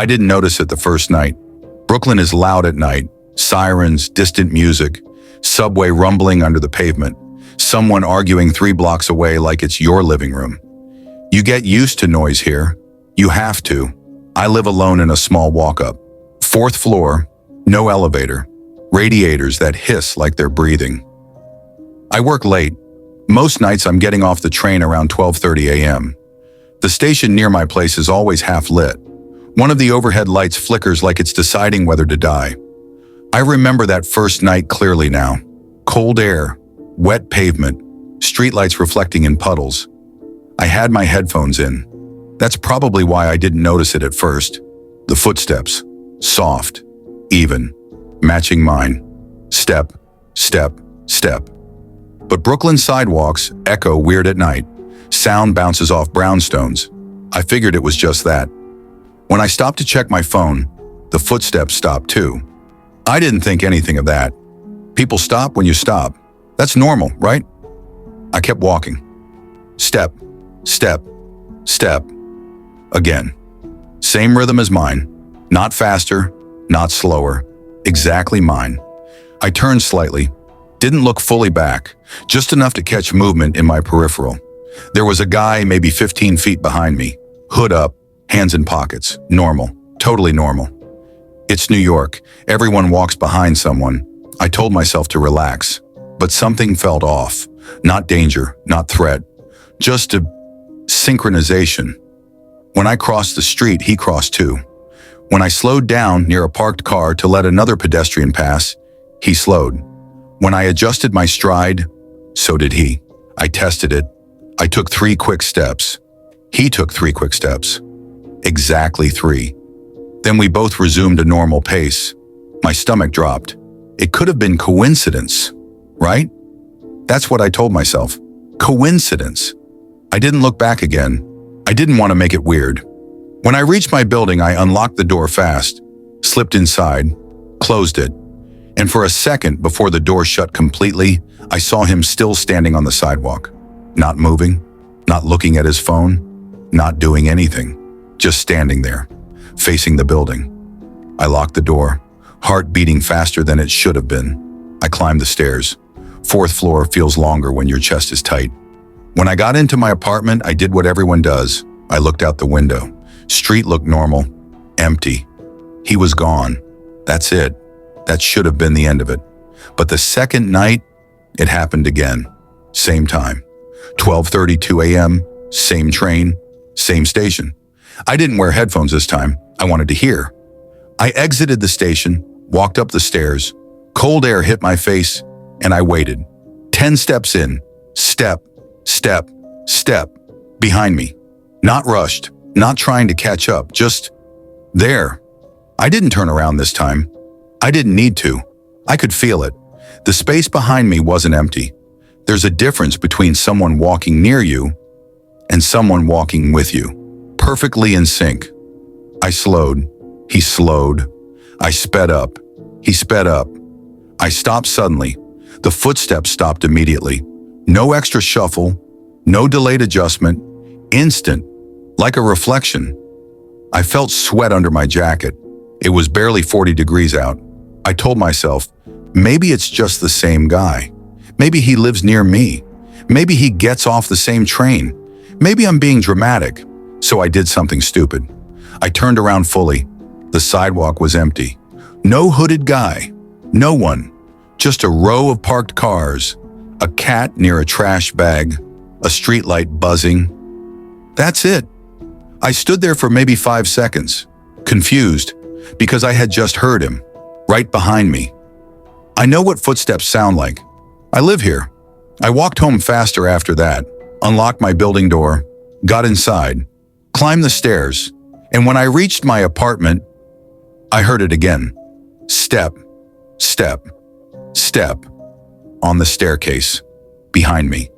I didn't notice it the first night. Brooklyn is loud at night. Sirens, distant music, subway rumbling under the pavement, someone arguing 3 blocks away like it's your living room. You get used to noise here. You have to. I live alone in a small walk-up. 4th floor, no elevator, radiators that hiss like they're breathing. I work late. Most nights I'm getting off the train around 12:30 a.m. The station near my place is always half lit. One of the overhead lights flickers like it's deciding whether to die. I remember that first night clearly now. Cold air, wet pavement, streetlights reflecting in puddles. I had my headphones in. That's probably why I didn't notice it at first. The footsteps, soft, even, matching mine. Step, step, step. But Brooklyn sidewalks echo weird at night. Sound bounces off brownstones. I figured it was just that. When I stopped to check my phone, the footsteps stopped too. I didn't think anything of that. People stop when you stop. That's normal, right? I kept walking. Step, step, step. Again. Same rhythm as mine. Not faster, not slower. Exactly mine. I turned slightly. Didn't look fully back, just enough to catch movement in my peripheral. There was a guy maybe 15 feet behind me. Hood up, hands in pockets. Normal. Totally normal. It's New York. Everyone walks behind someone. I told myself to relax. But something felt off. Not danger, not threat. Just a synchronization. When I crossed the street, he crossed too. When I slowed down near a parked car to let another pedestrian pass, he slowed. When I adjusted my stride, so did he. I tested it. I took 3 quick steps. He took 3 quick steps. Exactly 3. Then we both resumed a normal pace. My stomach dropped. It could have been coincidence, right? That's what I told myself. Coincidence. I didn't look back again. I didn't want to make it weird. When I reached my building, I unlocked the door fast, slipped inside, closed it. And for a second before the door shut completely, I saw him still standing on the sidewalk. Not moving, not looking at his phone, not doing anything. Just standing there, facing the building. I locked the door, heart beating faster than it should have been. I climbed the stairs. 4th floor feels longer when your chest is tight. When I got into my apartment, I did what everyone does. I looked out the window. Street looked normal, empty. He was gone. That's it. That should have been the end of it. But the second night, it happened again. Same time. 12:32 a.m., same train, same station. I didn't wear headphones this time. I wanted to hear. I exited the station, walked up the stairs. Cold air hit my face, and I waited. 10 steps in. Step, step, step. Behind me. Not rushed, not trying to catch up, just there. I didn't turn around this time. I didn't need to. I could feel it. The space behind me wasn't empty. There's a difference between someone walking near you and someone walking with you. Perfectly in sync. I slowed. He slowed. I sped up. He sped up. I stopped suddenly. The footsteps stopped immediately. No extra shuffle. No delayed adjustment. Instant. Like a reflection. I felt sweat under my jacket. It was barely 40 degrees out. I told myself, maybe it's just the same guy. Maybe he lives near me. Maybe he gets off the same train. Maybe I'm being dramatic. So I did something stupid. I turned around fully. The sidewalk was empty. No hooded guy. No one. Just a row of parked cars. A cat near a trash bag. A streetlight buzzing. That's it. I stood there for maybe 5 seconds, confused, because I had just heard him, right behind me. I know what footsteps sound like. I live here. I walked home faster after that, unlocked my building door, got inside, climbed the stairs, and when I reached my apartment, I heard it again. Step, step, step, on the staircase, behind me.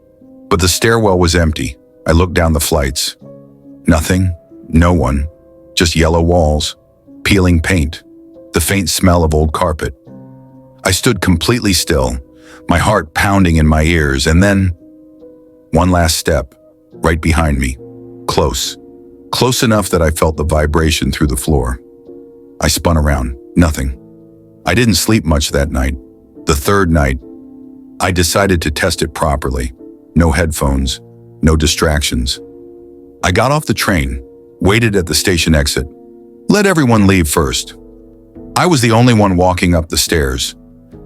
But the stairwell was empty. I looked down the flights. Nothing, no one, just yellow walls, peeling paint, the faint smell of old carpet. I stood completely still, my heart pounding in my ears, and then one last step, right behind me, close enough that I felt the vibration through the floor. I spun around. Nothing. I didn't sleep much that night. The third night, I decided to test it properly. No headphones, no distractions. I got off the train, waited at the station exit. Let everyone leave first. I was the only one walking up the stairs.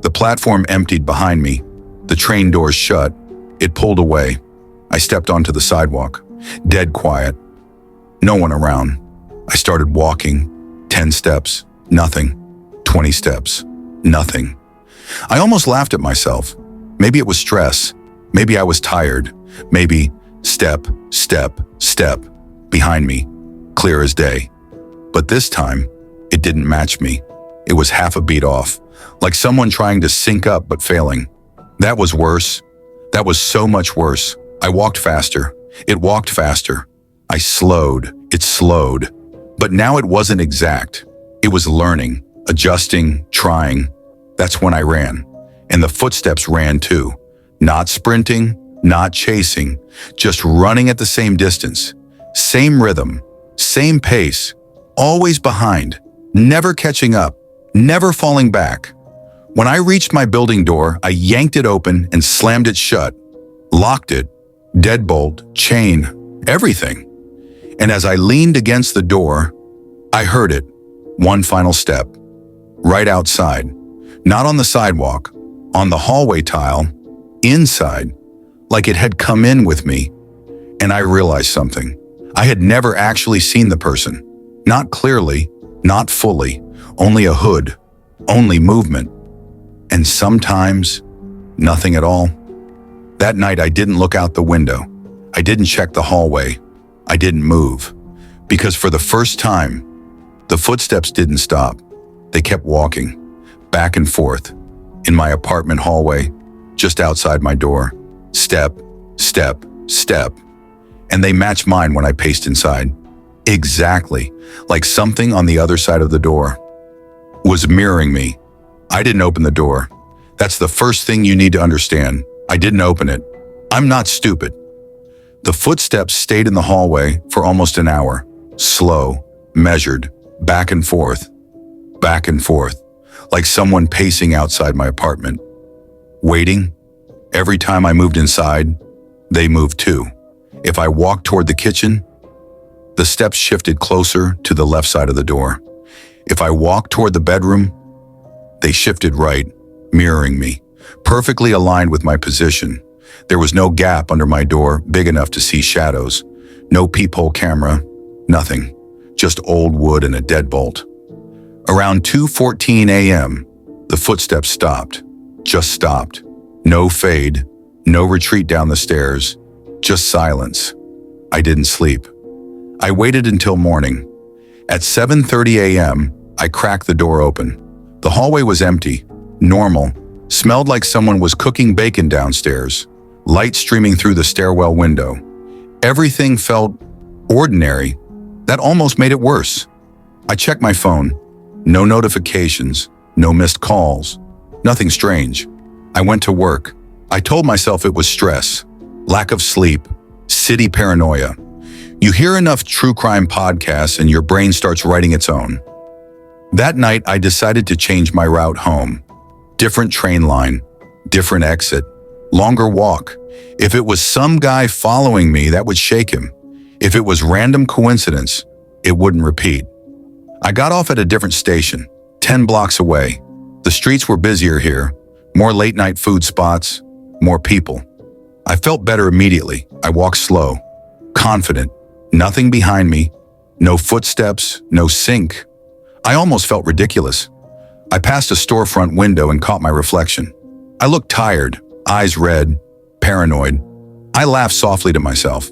The platform emptied behind me. The train doors shut. It pulled away. I stepped onto the sidewalk. Dead quiet. No one around. I started walking. 10 steps. Nothing. 20 steps. Nothing. I almost laughed at myself. Maybe it was stress. Maybe I was tired. Maybe step, step, step behind me, clear as day. But this time, it didn't match me. It was half a beat off, like someone trying to sync up but failing. That was worse. That was so much worse. I walked faster. It walked faster. I slowed. It slowed. But now it wasn't exact. It was learning, adjusting, trying. That's when I ran. And the footsteps ran too. Not sprinting, not chasing, just running at the same distance. Same rhythm, same pace, always behind, never catching up, never falling back. When I reached my building door, I yanked it open and slammed it shut. Locked it, deadbolt, chain, everything. And as I leaned against the door, I heard it. One final step. Right outside. Not on the sidewalk, on the hallway tile, inside, like it had come in with me. And I realized something. I had never actually seen the person. Not clearly, not fully, only a hood, only movement. And sometimes, nothing at all. That night I didn't look out the window. I didn't check the hallway. I didn't move. Because for the first time, the footsteps didn't stop. They kept walking. Back and forth, in my apartment hallway, just outside my door. Step, step, step. And they matched mine when I paced inside. Exactly, like something on the other side of the door was mirroring me. I didn't open the door. That's the first thing you need to understand. I didn't open it. I'm not stupid. The footsteps stayed in the hallway for almost an hour. Slow, measured, back and forth, like someone pacing outside my apartment. Waiting. Every time I moved inside, they moved too. If I walked toward the kitchen, the steps shifted closer to the left side of the door. If I walked toward the bedroom, they shifted right, mirroring me, perfectly aligned with my position. There was no gap under my door big enough to see shadows. No peephole camera, nothing. Just old wood and a deadbolt. Around 2:14 a.m., the footsteps stopped. Just stopped. No fade, no retreat down the stairs, just silence. I didn't sleep. I waited until morning. At 7:30 a.m., I cracked the door open. The hallway was empty, normal, smelled like someone was cooking bacon downstairs, light streaming through the stairwell window. Everything felt ordinary. That almost made it worse. I checked my phone. No notifications, no missed calls, nothing strange. I went to work. I told myself it was stress, lack of sleep, city paranoia. You hear enough true crime podcasts and your brain starts writing its own. That night, I decided to change my route home. Different train line, different exit, longer walk. If it was some guy following me, that would shake him. If it was random coincidence, it wouldn't repeat. I got off at a different station, 10 blocks away. The streets were busier here, more late-night food spots, more people. I felt better immediately. I walked slow, confident, nothing behind me, no footsteps, no sink. I almost felt ridiculous. I passed a storefront window and caught my reflection. I looked tired, eyes red, paranoid. I laughed softly to myself.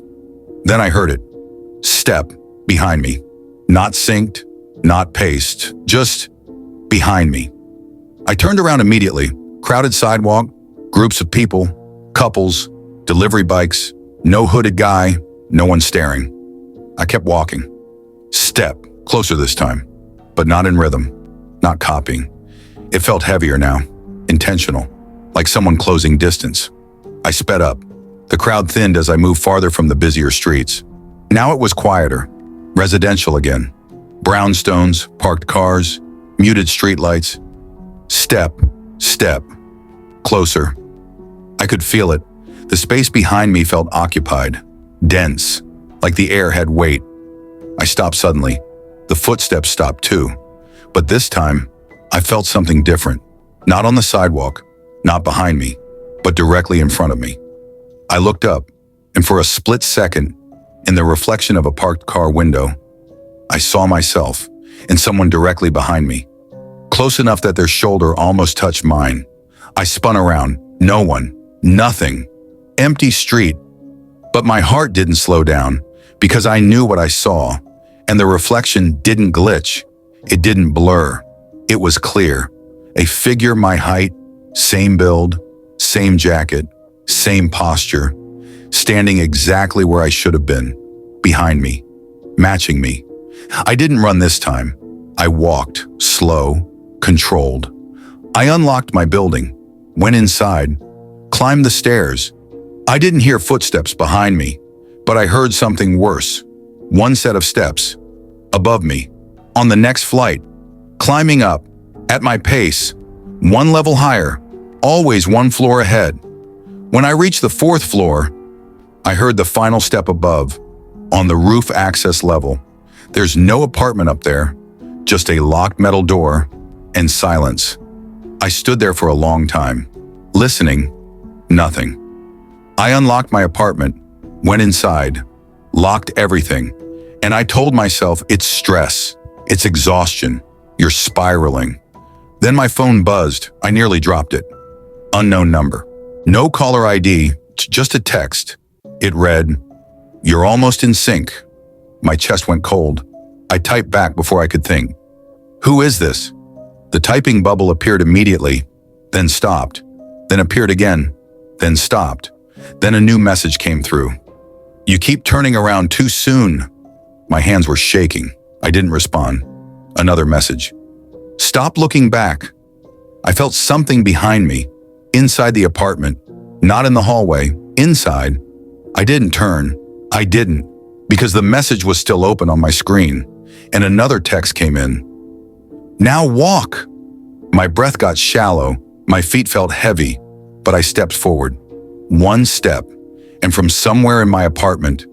Then I heard it. Step behind me. Not synced, not paced, just behind me. I turned around immediately. Crowded sidewalk, groups of people, couples, delivery bikes, no hooded guy, no one staring. I kept walking. Step, closer this time, but not in rhythm, not copying. It felt heavier now, intentional, like someone closing distance. I sped up. The crowd thinned as I moved farther from the busier streets. Now it was quieter, residential again. Brownstones, parked cars, muted streetlights. Step, step, closer. I could feel it. The space behind me felt occupied, dense, like the air had weight. I stopped suddenly. The footsteps stopped too. But this time, I felt something different. Not on the sidewalk, not behind me, but directly in front of me. I looked up, and for a split second, in the reflection of a parked car window, I saw myself and someone directly behind me, close enough that their shoulder almost touched mine. I spun around. No one, nothing, empty street. But my heart didn't slow down because I knew what I saw, and the reflection didn't glitch. It didn't blur. It was clear. A figure my height, same build, same jacket, same posture, standing exactly where I should have been, behind me, matching me. I didn't run this time. I walked, slow, controlled. I unlocked my building, went inside, climbed the stairs. I didn't hear footsteps behind me, but I heard something worse. One set of steps, above me, on the next flight, climbing up, at my pace, one level higher, always one floor ahead. When I reached the fourth floor, I heard the final step above, on the roof access level. There's no apartment up there, just a locked metal door and silence. I stood there for a long time, listening, nothing. I unlocked my apartment, went inside, locked everything, and I told myself it's stress, it's exhaustion, you're spiraling. Then my phone buzzed. I nearly dropped it. Unknown number. No caller ID, just a text. It read, "You're almost in sync." My chest went cold. I typed back before I could think. "Who is this?" The typing bubble appeared immediately, then stopped, then appeared again, then stopped. Then a new message came through. "You keep turning around too soon." My hands were shaking. I didn't respond. Another message. "Stop looking back." I felt something behind me, inside the apartment, not in the hallway, inside. I didn't turn. I didn't, because the message was still open on my screen, and another text came in. "Now walk." My breath got shallow, my feet felt heavy, but I stepped forward. One step, and from somewhere in my apartment,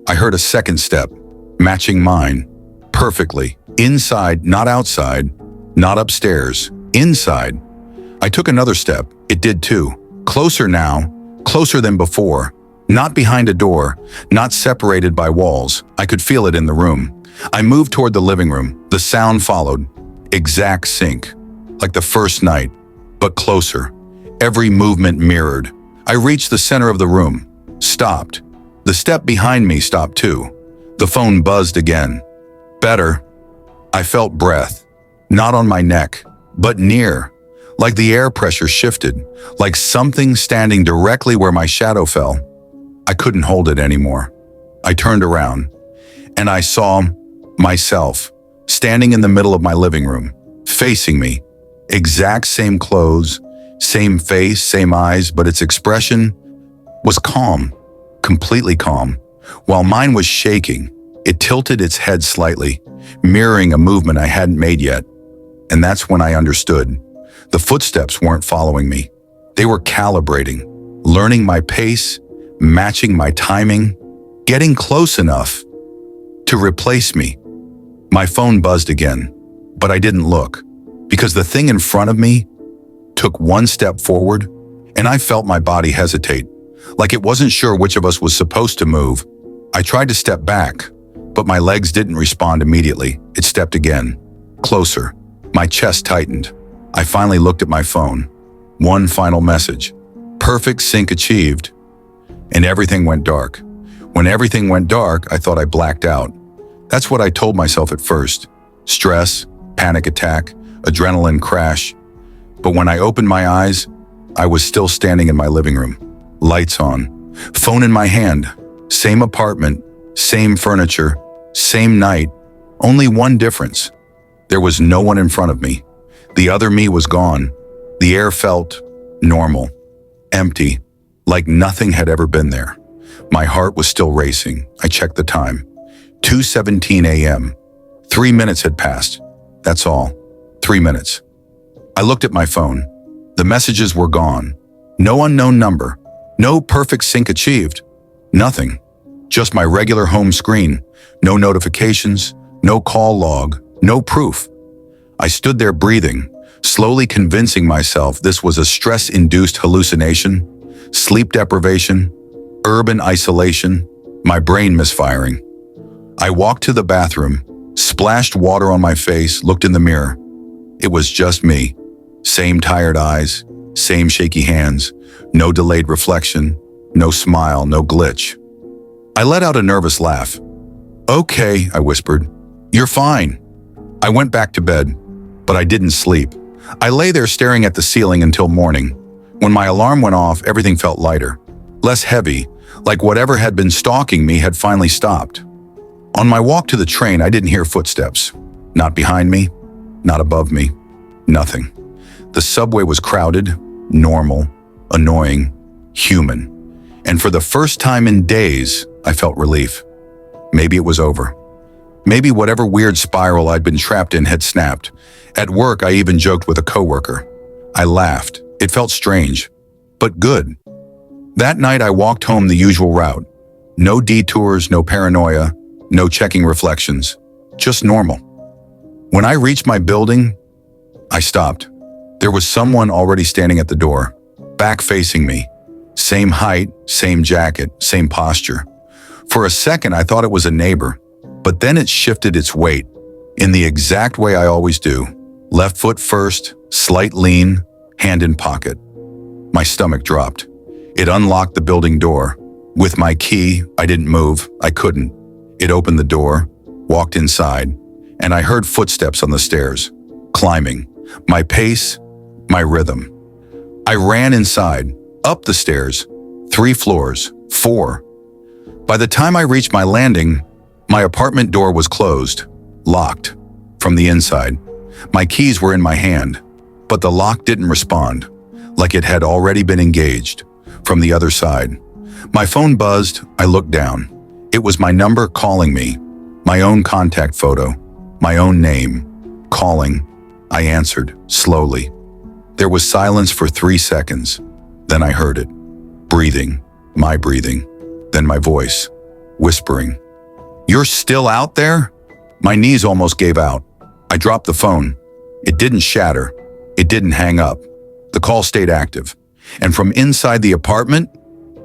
I heard a second step, matching mine, perfectly, inside, not outside, not upstairs, inside. I took another step, it did too, closer now, closer than before, not behind a door, not separated by walls. I could feel it in the room. I moved toward the living room, the sound followed, exact sync, like the first night, but closer, every movement mirrored. I reached the center of the room, stopped. The step behind me stopped too. The phone buzzed again. Better. I felt breath, not on my neck, but near, like the air pressure shifted, like something standing directly where my shadow fell. I couldn't hold it anymore. I turned around, and I saw myself standing in the middle of my living room, facing me, exact same clothes, same face, same eyes, but its expression was calm, completely calm. While mine was shaking, it tilted its head slightly, mirroring a movement I hadn't made yet. And that's when I understood. The footsteps weren't following me. They were calibrating, learning my pace, matching my timing, getting close enough to replace me. My phone buzzed again, but I didn't look, because the thing in front of me took one step forward, and I felt my body hesitate, like it wasn't sure which of us was supposed to move. I tried to step back, but my legs didn't respond immediately. It stepped again, closer. My chest tightened. I finally looked at my phone. One final message. Perfect sync achieved. And everything went dark. When everything went dark, I thought I blacked out. That's what I told myself at first. Stress, panic attack, adrenaline crash. But when I opened my eyes, I was still standing in my living room. Lights on. Phone in my hand. Same apartment, same furniture, same night. Only one difference. There was no one in front of me. The other me was gone. The air felt normal, empty, like nothing had ever been there. My heart was still racing. I checked the time. 2:17 a.m. 3 minutes had passed. That's all. 3 minutes. I looked at my phone. The messages were gone. No unknown number. No perfect sync achieved. Nothing. Just my regular home screen. No notifications, no call log, no proof. I stood there breathing, slowly convincing myself this was a stress-induced hallucination, sleep deprivation, urban isolation, my brain misfiring. I walked to the bathroom, splashed water on my face, looked in the mirror. It was just me. Same tired eyes, same shaky hands, no delayed reflection, no smile, no glitch. I let out a nervous laugh. "Okay," I whispered. "You're fine." I went back to bed, but I didn't sleep. I lay there staring at the ceiling until morning. When my alarm went off, everything felt lighter, less heavy, like whatever had been stalking me had finally stopped. On my walk to the train, I didn't hear footsteps. Not behind me, not above me, nothing. The subway was crowded, normal, annoying, human. And for the first time in days, I felt relief. Maybe it was over. Maybe whatever weird spiral I'd been trapped in had snapped. At work, I even joked with a coworker. I laughed. It felt strange, but good. That night, I walked home the usual route. No detours, no paranoia, no checking reflections. Just normal. When I reached my building, I stopped. There was someone already standing at the door, back facing me. Same height, same jacket, same posture. For a second, I thought it was a neighbor, but then it shifted its weight in the exact way I always do. Left foot first, slight lean, hand in pocket. My stomach dropped. It unlocked the building door. With my key, I didn't move. I couldn't. It opened the door, walked inside, and I heard footsteps on the stairs, climbing. My pace, my rhythm. I ran inside, up the stairs, 3 floors, 4. By the time I reached my landing, my apartment door was closed, locked, from the inside. My keys were in my hand, but the lock didn't respond, like it had already been engaged. From the other side, my phone buzzed. I looked down. It was my number calling me, my own contact photo, my own name, calling. I answered, slowly. There was silence for 3 seconds. Then I heard it. Breathing, my breathing. Then my voice, whispering. "You're still out there?" My knees almost gave out. I dropped the phone. It didn't shatter. It didn't hang up. The call stayed active. And from inside the apartment,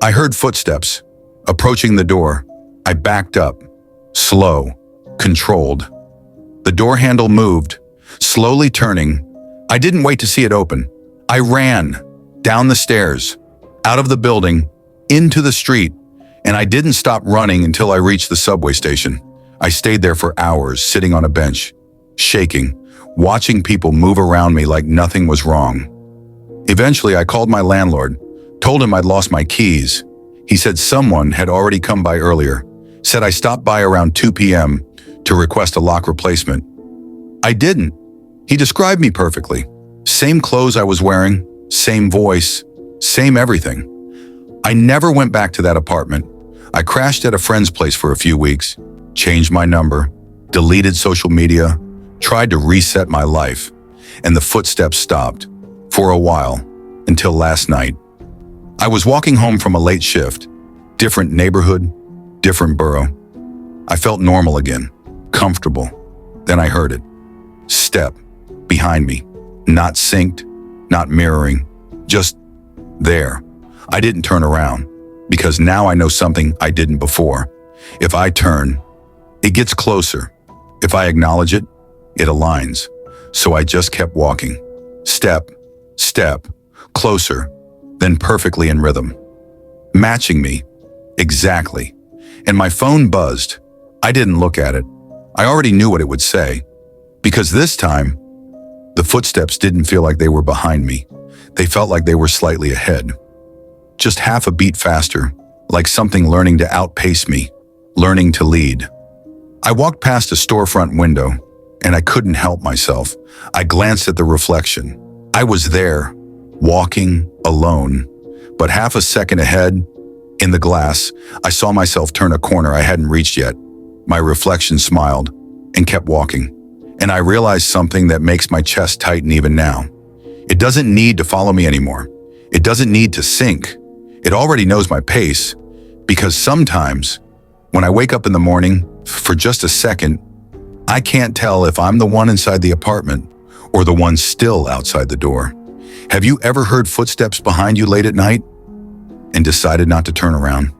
I heard footsteps, approaching the door. I backed up, slow, controlled. The door handle moved, slowly turning. I didn't wait to see it open. I ran, down the stairs, out of the building, into the street, and I didn't stop running until I reached the subway station. I stayed there for hours, sitting on a bench, shaking, watching people move around me like nothing was wrong. Eventually, I called my landlord, told him I'd lost my keys. He said someone had already come by earlier, said I stopped by around 2 p.m. to request a lock replacement. I didn't. He described me perfectly. Same clothes I was wearing, same voice, same everything. I never went back to that apartment. I crashed at a friend's place for a few weeks, changed my number, deleted social media, tried to reset my life, and the footsteps stopped, for a while, until last night. I was walking home from a late shift, different neighborhood, different borough. I felt normal again, comfortable. Then I heard it. Step, behind me, not synced, not mirroring, just there. I didn't turn around, because now I know something I didn't before. If I turn, it gets closer. If I acknowledge it, it aligns. So I just kept walking. Step, step, closer, then perfectly in rhythm. Matching me, exactly. And my phone buzzed. I didn't look at it. I already knew what it would say. Because this time, the footsteps didn't feel like they were behind me. They felt like they were slightly ahead. Just half a beat faster, like something learning to outpace me, learning to lead. I walked past a storefront window, and I couldn't help myself. I glanced at the reflection. I was there, walking, alone. But half a second ahead, in the glass, I saw myself turn a corner I hadn't reached yet. My reflection smiled. and kept walking. And I realized something that makes my chest tighten even now. It doesn't need to follow me anymore. It doesn't need to sync. It already knows my pace, because sometimes when I wake up in the morning, for just a second, I can't tell if I'm the one inside the apartment or the one still outside the door. Have you ever heard footsteps behind you late at night and decided not to turn around?